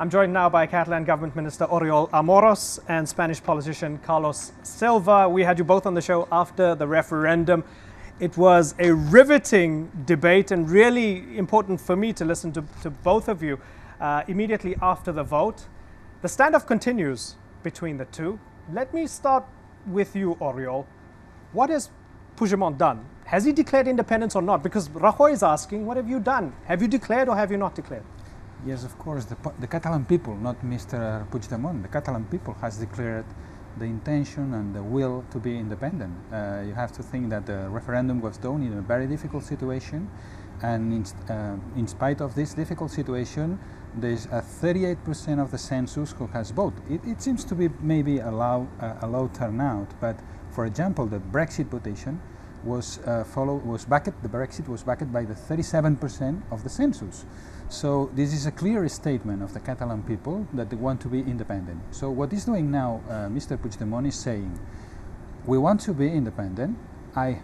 I'm joined now by Catalan Government Minister Oriol Amorós and Spanish politician Carlos Silva. We had you both on the show after the referendum. It was a riveting debate and really important for me to listen to both of you immediately after the vote. The standoff continues between the two. Let me start with you, Oriol. What has Puigdemont done? Has he declared independence or not? Because Rajoy is asking, what have you done? Have you declared or have you not declared? Yes, of course, the Catalan people, not Mr. Puigdemont, the Catalan people has declared the intention and the will to be independent. You have to think that the referendum was done in a very difficult situation, and in spite of this difficult situation, there's a 38% of the census who has voted. It seems to be maybe a low turnout, but for example, the Brexit votation was backed. The Brexit was backed by the 37% of the census. So this is a clear statement of the Catalan people that they want to be independent. So what is doing now, Mr. Puigdemont is saying, we want to be independent. I'm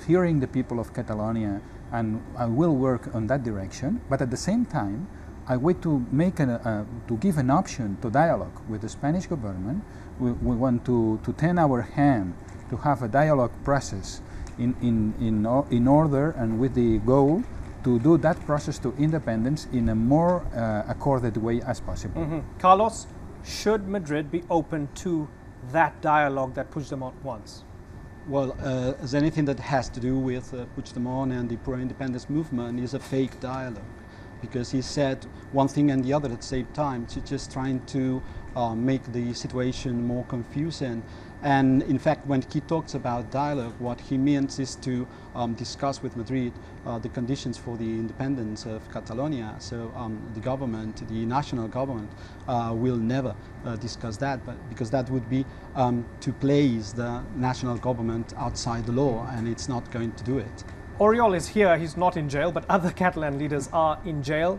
hearing the people of Catalonia, and I will work on that direction. But at the same time, I want to make to give an option to dialogue with the Spanish government. We want to tend our hand to have a dialogue process in order and with the goal to do that process to independence in a more accorded way as possible. Mm-hmm. Carlos, should Madrid be open to that dialogue that Puigdemont wants? Well, as anything that has to do with Puigdemont and the pro-independence movement is a fake dialogue, because he said one thing and the other at the same time, just trying to make the situation more confusing. And in fact, when he talks about dialogue, what he means is to discuss with Madrid the conditions for the independence of Catalonia. So the government, the national government, will never discuss that, but because that would be to place the national government outside the law, and it's not going to do it. Oriol is here, he's not in jail, but other Catalan leaders are in jail.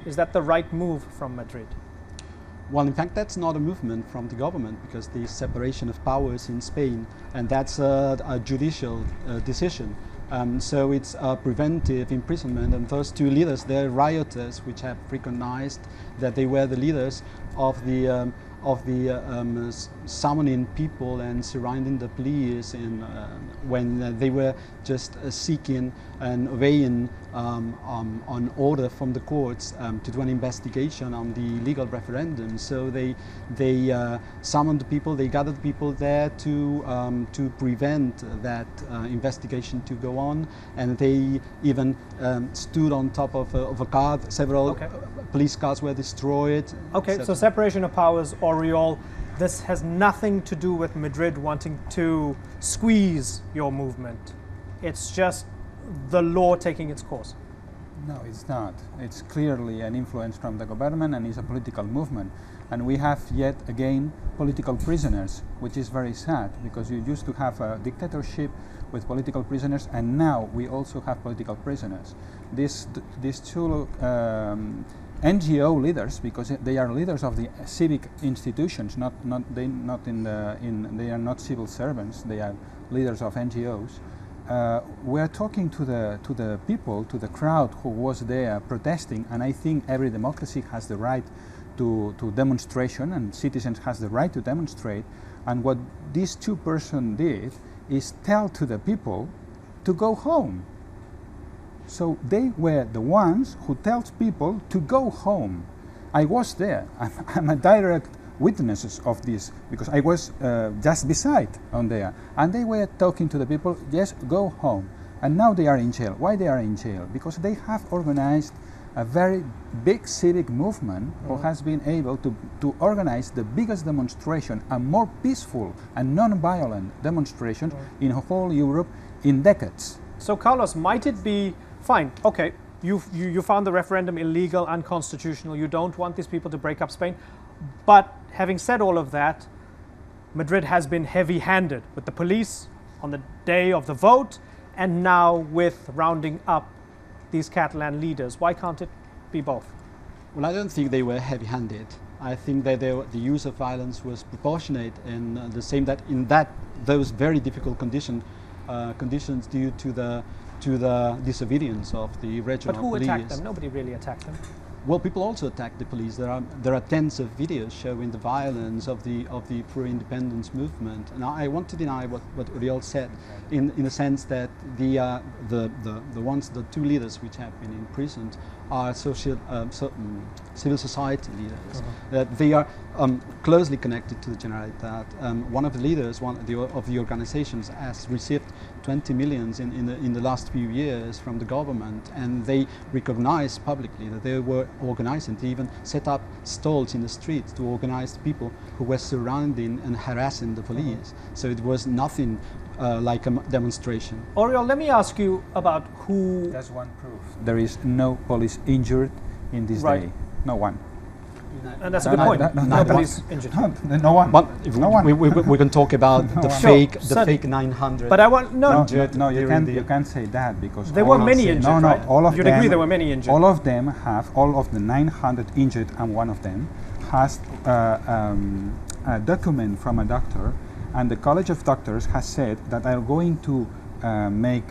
Is that the right move from Madrid? Well, in fact, that's not a movement from the government, because the separation of powers in Spain, and that's a judicial decision. So it's a preventive imprisonment, and those two leaders, they're rioters, which have recognized that they were the leaders of the summoning people and surrounding the police when they were just seeking and obeying on order from the courts to do an investigation on the legal referendum. So they summoned the people, they gathered people there to prevent that investigation to go on, and they even stood on top of a car. Several police cars were destroyed. Okay, so separation of powers, Oriol, this has nothing to do with Madrid wanting to squeeze your movement. It's just the law taking its course. No, it's not. It's clearly an influence from the government, and it's a political movement. And we have yet again political prisoners, which is very sad, because you used to have a dictatorship with political prisoners, and now we also have political prisoners. These two NGO leaders, because they are leaders of the civic institutions, they are not civil servants. They are leaders of NGOs. We are talking to the people, to the crowd who was there protesting, and I think every democracy has the right to demonstration, and citizens has the right to demonstrate. And what these two persons did is tell to the people to go home. So they were the ones who tells people to go home. I was there. I'm a direct witness of this, because I was just beside on there, and they were talking to the people, yes, go home. And now they are in jail. Why they are in jail? Because they have organized a very big civic movement who has been able to organize the biggest demonstration, a more peaceful and non-violent demonstration in whole Europe in decades. So Carlos, might it be fine? Okay, you found the referendum illegal, unconstitutional. You don't want these people to break up Spain. But having said all of that, Madrid has been heavy-handed with the police on the day of the vote, and now with rounding up these Catalan leaders. Why can't it be both? Well, I don't think they were heavy-handed. I think that the use of violence was proportionate, and the same that in those very difficult conditions due to the disobedience of the regional police. But who attacked them? Nobody really attacked them. well, people also attack the police. There are tens of videos showing the violence of the pro-independence movement, and I want to deny what Oriol said, in the sense that the two leaders which have been imprisoned are civil society leaders. That they are closely connected to the Generalitat. One of the leaders, of the organizations, has received 20 millions in the last few years from the government, and they recognized publicly that they were organizing. They even set up stalls in the streets to organize people who were surrounding and harassing the police. So it was nothing like a demonstration. Oriol, let me ask you about who... That's one proof. There is no police injured in this day. No one. And that's a good point. No police injured. No one. But No one. we can talk about the Sure, fake 900. But I want... No, you can't say that, because There were many injured, right? all of You'd them, agree there were many injured. All of them have, all of the 900 injured, and one of them has a document from a doctor, and the College of Doctors has said that they are going to make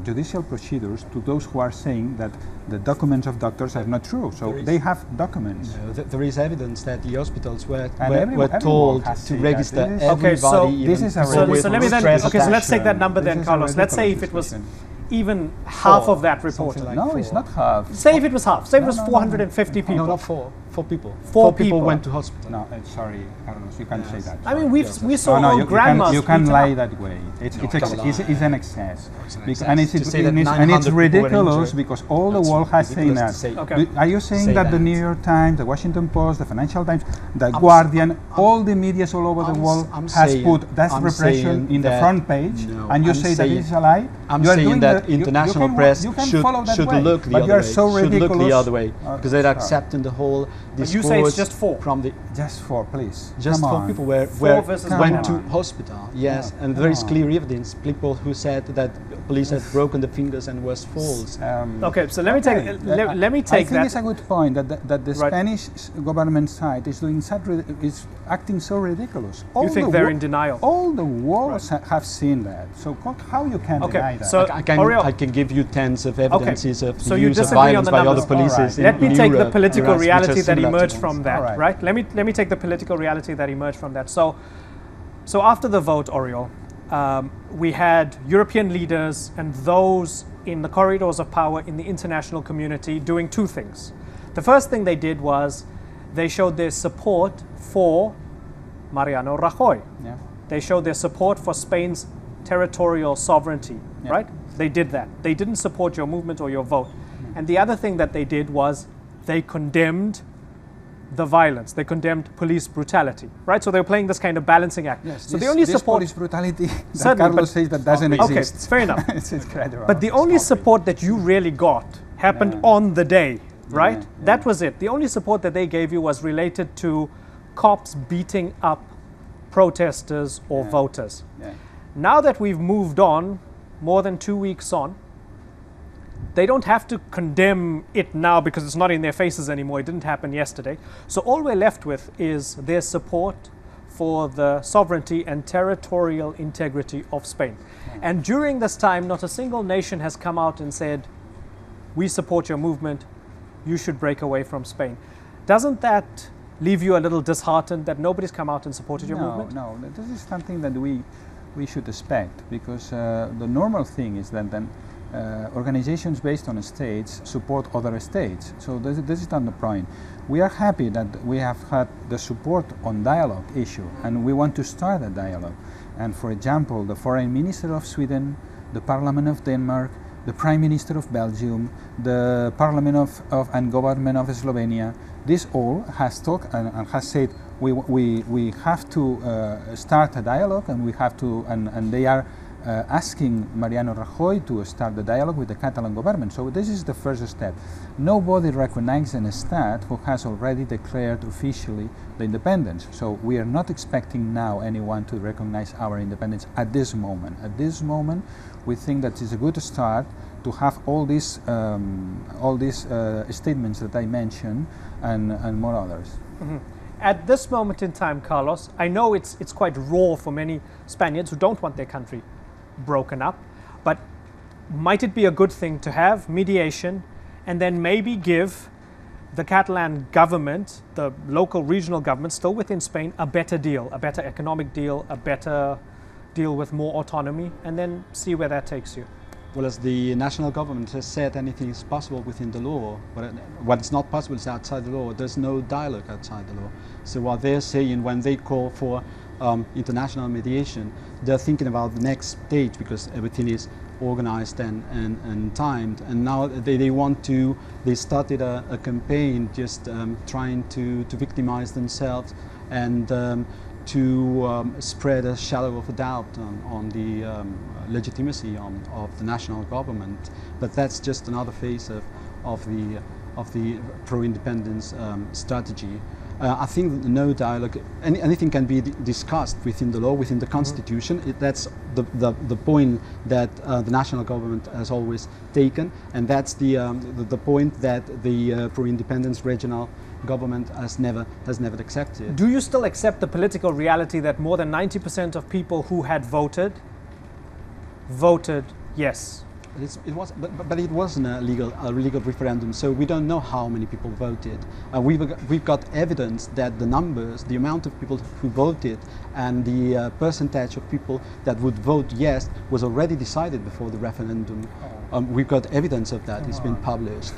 judicial procedures to those who are saying that the documents of doctors are not true. So they have documents. There is evidence that the hospitals were everyone told has to said register that. Okay, so everybody. this is a So with let me then... stress Okay, so let's take that action. number This then, is a Carlos. Let's say if it ridiculous was discussion. even half Four, of that something reported. like No, it's four. not half. Say if it was half. Say if it was No, no, 450 people. No, not four. 4 people. Four people people. went to hospital. No, sorry, Carlos, you can't say that. I mean, Sorry. we saw No, old grandmas. you can't beaten lie up. that way. It's come on. it's an excess. an Because- excess. and it's To say that and 900 it's people were ridiculous injured, because all the that's world has saying ridiculous that. to say. Okay. Are you saying Say that the that. New York Times, the Washington Post, the Financial Times, the Guardian, all the medias all over the world has put that repression in the front page, and you say that it's a lie? I'm You are saying doing that you international can press you can follow that should way, look the but other you are way. so Should look the ridiculous. other way, because they're sorry. accepting the whole But you say it's discourse just 4. from the Just 4, please. just Come 4 on. people versus went one. to hospital. Yes, Yeah, and there is come on. clear evidence. People who said that police had broken the fingers and was false. Okay, so let me take I think that. it's a good point that the Right. Spanish government side is doing is acting so ridiculous. You think the they're wo- in denial? All the world have seen that. So how you can Okay, deny that? so- I I can give you tens of evidences of So the you use of disagree on violence the by numbers. other polices. All right. in Let me take the Europe, political which are reality that similar to emerged this. from that, All right. right? Let me take the political reality that emerged from that. So after the vote, Oriol, we had European leaders and those in the corridors of power in the international community doing 2 things. The first thing they did was they showed their support for Mariano Rajoy. Yeah. They showed their support for Spain's territorial sovereignty, Yeah. right? They did that. They didn't support your movement or your vote. And the other thing that they did was they condemned the violence. They condemned police brutality, right? So they were playing this kind of balancing act. Yes, so this, the only this support... police brutality that Certainly, Carlos but- says that doesn't Okay, exist. fair enough. it's incredible. But the only support that you really got happened Yeah. on the day, right? Yeah, That yeah. was it. The only support that they gave you was related to cops beating up protesters or Yeah. voters. Yeah. Now that we've moved on, more than 2 weeks on, they don't have to condemn it now because it's not in their faces anymore. It didn't happen yesterday. So all we're left with is their support for the sovereignty and territorial integrity of Spain. And during this time, not a single nation has come out and said, we support your movement, you should break away from Spain. Doesn't that leave you a little disheartened that nobody's come out and supported your movement? No, this is something that we should expect, because the normal thing is that then organizations based on states support other states. So this is not the point. We are happy that we have had the support on dialogue issue, and we want to start a dialogue. And for example, the Foreign Minister of Sweden, the Parliament of Denmark, the Prime Minister of Belgium, the Parliament and Government of Slovenia, this all has talked and has said we have to start a dialogue, and we have to, and they are asking Mariano Rajoy to start the dialogue with the Catalan government. So this is the first step. Nobody recognizes a state who has already declared officially the independence. So we are not expecting now anyone to recognize our independence at this moment. At this moment, we think that it's a good start to have all these statements that I mentioned and more others. Mm-hmm. At this moment in time, Carlos, I know it's quite raw for many Spaniards who don't want their country broken up, but might it be a good thing to have mediation and then maybe give the Catalan government, the local regional government, still within Spain, a better deal, a better economic deal, a better deal with more autonomy, and then see where that takes you? Well, as the national government has said, anything is possible within the law. But what's not possible is outside the law. There's no dialogue outside the law. So what they're saying when they call for international mediation, they're thinking about the next stage, because everything is organized and timed. And now they started a campaign just trying to victimize themselves and to spread a shadow of a doubt on the legitimacy of the national government. But that's just another phase of the pro-independence strategy. I think no dialogue, anything can be discussed within the law, within the constitution. That's the point that the national government has always taken, and that's the point that the pro-independence regional government has never accepted. Do you still accept the political reality that more than 90% of people who had voted yes? But it wasn't a legal referendum, so we don't know how many people voted. We've got evidence that the numbers, the amount of people who voted, and the percentage of people that would vote yes was already decided before the referendum. We've got evidence of that. It's been published.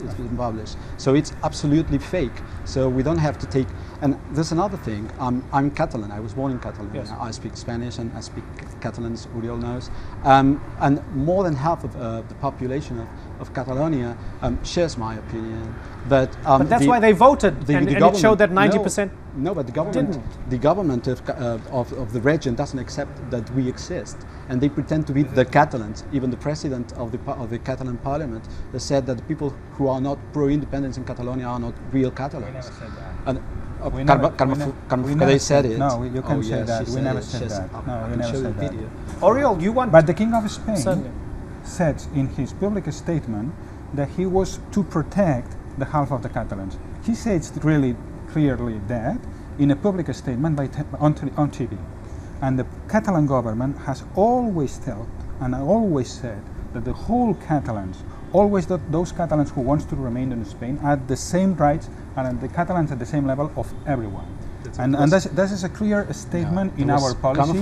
So it's absolutely fake. So we don't have to take. And there's another thing. I'm Catalan. I was born in Catalonia. Yes. I speak Spanish and I speak Catalan, as Oriol knows. And more than half of the population of Catalonia shares my opinion. But that's why they voted, and it showed that 90%. No, but the government of the region doesn't accept that we exist, and they pretend to be the Catalans. Even the president of the Catalan parliament has said that the people who are not pro-independence in Catalonia are not real Catalans. We never said that. And Carme said it. No, you can say that. We never said that. No, we never said that. Oriol, you want? But the King of Spain Certainly. said in his public statement that he was to protect the half of the Catalans. He said really clearly that in a public statement on TV. And the Catalan government has always felt and always said that the whole Catalans, always those Catalans who want to remain in Spain, are the same rights and the Catalans at the same level of everyone. And that is a clear statement in our policy,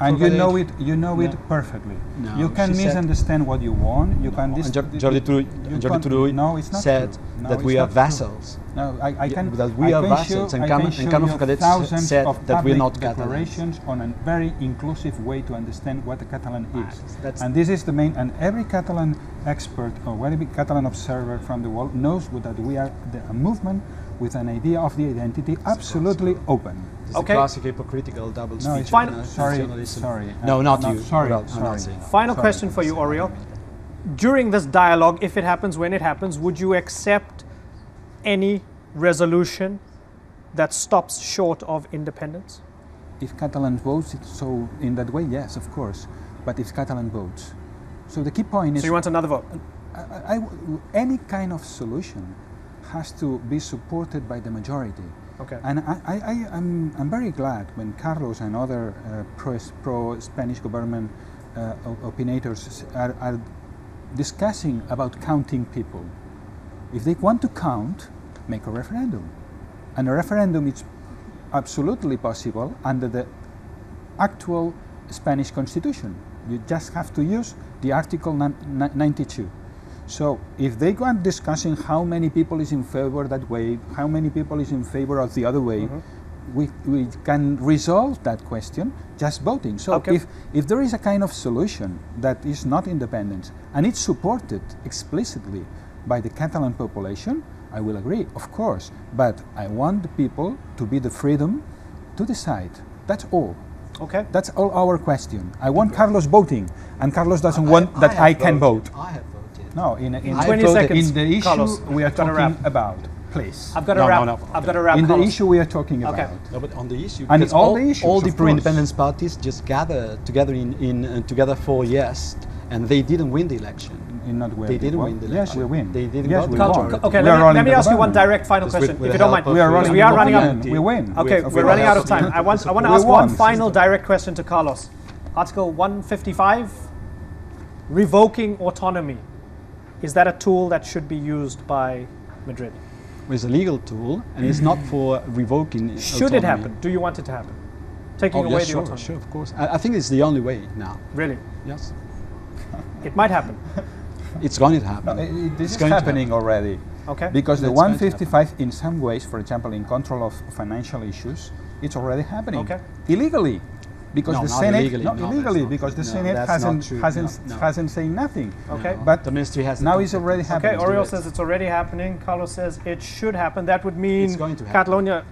and you know it perfectly. No, you can misunderstand what you want. You can. Jordi Turull said that we are vassals. No, I can. That we are vassals, and Carme said that we're not declarations on a very inclusive way to understand what the Catalan is. And this is the main. And every Catalan expert or every Catalan observer from the world knows that we are a movement with an idea of the identity absolutely open. It's a classic hypocritical double speech. Sorry. No, not you. Sorry. Final question for you, Oriol. During this dialogue, if it happens, when it happens, would you accept any resolution that stops short of independence? If Catalan votes, so in that way, yes, of course. But if Catalan votes, so the key point is. So you want another vote? Any kind of solution has to be supported by the majority. Okay. And I'm very glad when Carlos and other pro-Spanish government opinators are discussing about counting people. If they want to count, make a referendum. And a referendum is absolutely possible under the actual Spanish constitution. You just have to use the Article 92. So if they go on discussing how many people is in favor that way, how many people is in favor of the other way, we can resolve that question just voting. So if there is a kind of solution that is not independence and it's supported explicitly by the Catalan population, I will agree, of course. But I want the people to be the freedom to decide. That's all. Okay. That's all our question. I want Carlos voting, and Carlos doesn't want that I can vote. I have voted. No, in 20 seconds. In the issue Carlos, we are talking about, please. I've got to wrap. I've got to wrap. In the Carlos. issue we are talking about. No, but on the issue, And because all the issues, all the of pro-independence parties just gathered together together for yes, and they didn't win the election. They didn't win the election. Yes, we win. They didn't yes, got we the won. majority. Okay, We are let running me the ask you one government. direct final question, with if you the don't help mind. We are running We are the running out. government. We win. Okay, With we're the running out help of time. of I want to We ask won. one final direct question to Carlos. Article 155, revoking autonomy. Is that a tool that should be used by Madrid? It's a legal tool, and it's not for revoking Should autonomy. it happen? Do you want it to happen? Taking away yes, the sure, autonomy? sure, of course. I think it's the only way now. Really? Yes. It might happen. It's going to happen. This is going to happening already. Okay. Because the That's going to 155, in some ways, for example, in control of financial issues, it's already happening. Okay. Illegally. Because No, the not Senate, illegally. not No, that's illegally, not because true. the No, Senate that's not true. No. hasn't said nothing. Okay. But the ministry has. now it's already Okay, happening. Oriol says it's already happening. Carlos says it should happen. That would mean It's going to happen. Catalonia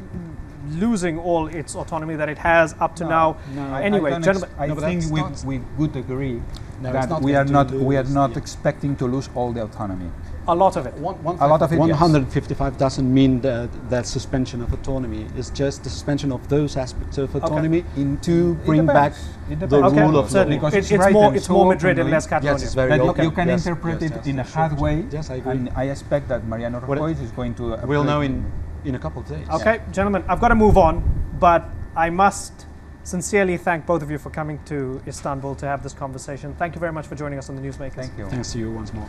losing all its autonomy that it has up to now. no. Anyway, don't gentlemen, I No, but think that's we would agree No, it's that not we are going to not lose, yeah. expecting to lose all the autonomy. a lot of it. A lot of it, yes. 155 doesn't mean that suspension of autonomy. It's just the suspension of those aspects of autonomy to bring back the Okay, rule of law. certainly. Because It's it's more, written it's so more Madrid and openly less Catalonia. Yes, it's very That open. you can Yes, interpret yes, it yes, in a sure, hard sure. way, Yes, I agree. and I expect that Mariano Rajoy is going to. We'll know in a couple of days. Okay, gentlemen, I've got to move on, but I must sincerely thank both of you for coming to Istanbul to have this conversation. Thank you very much for joining us on the Newsmakers. Thank you. Thanks to you once more.